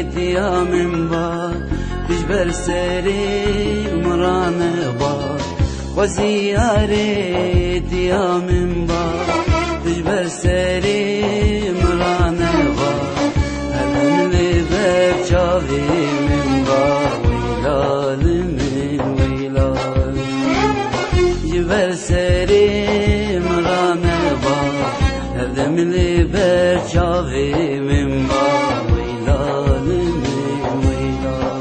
دیا من با دجبر سری مران با خوزیاره دیا من با دجبر سری مران با هرم لبر چاوی من با ویلال من ویلال جبر سری مران با هرم لبر چاوی من با ویلال من ویلال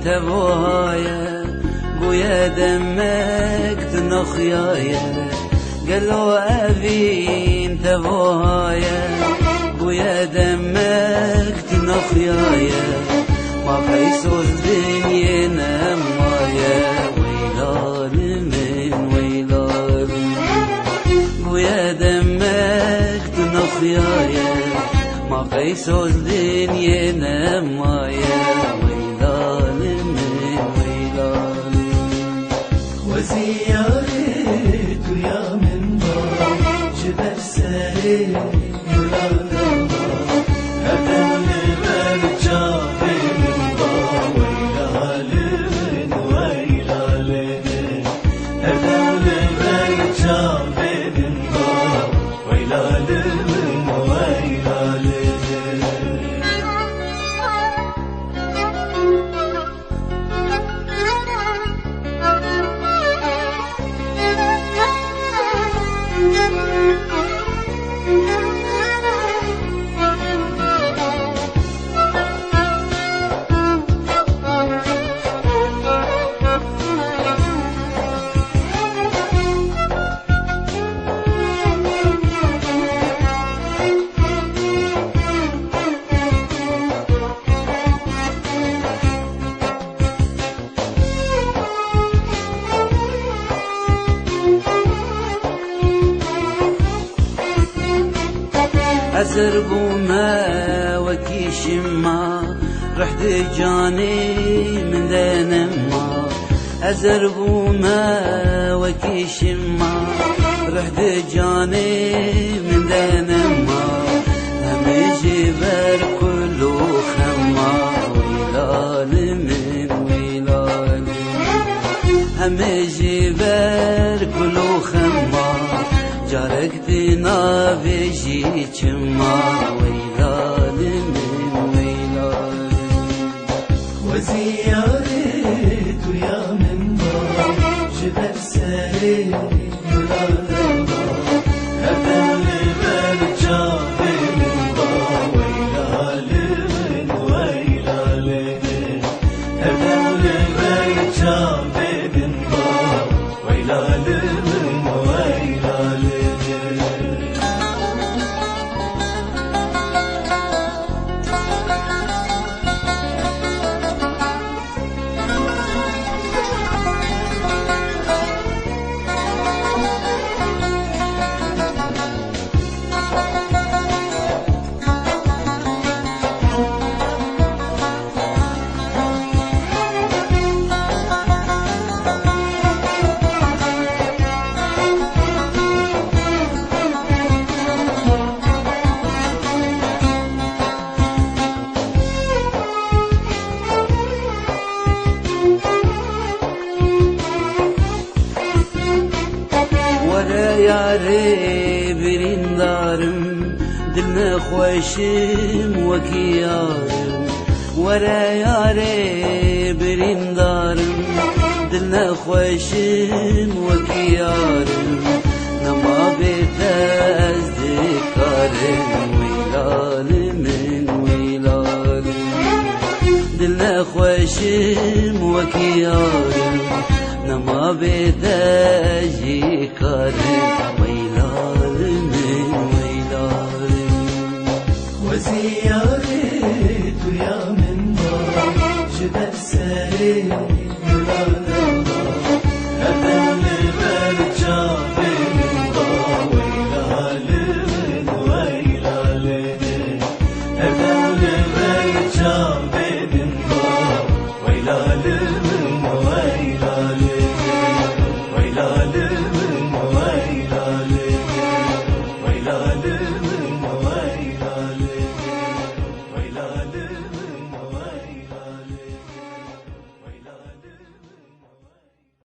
تبوهايا بويا دمك تنخيايا قالوا أبين تبوهايا بويا دمك تنخيايا ما بيسوس دنيا نمايا ويلال من ويلال بويا دمك تنخيايا ما بيسوس دنيا نمايا وزيارت ويا من بار جبل سري مران با هدم لبر جابي من بار ويلال من ويلال هدم لبر جابي من بار ويلال من ويلال أزربو ما وكيش ما رحت جاني من ذن ما أزربو ما وكيش ما رحت جاني من ذن ما هم جبر كله خما ويلال من ويلال هم جبر كله خما جارك دينا بيجي كما ويلال من ويلال وزيارت ويا من بار جبل سري مران با هدم لبر جابي من بار ويلال من ويلال هدم لبر جابي من بار ويلال من ويلال ياري بريندارم دلنا خوشم وكيارم ورا ياري بريندارم دلنا خوشم وكيارم نما بيتاز ذكرم ويلال من ويلال خوشم وكيارم نما بداجي كارم ويلارم ويلارم وزير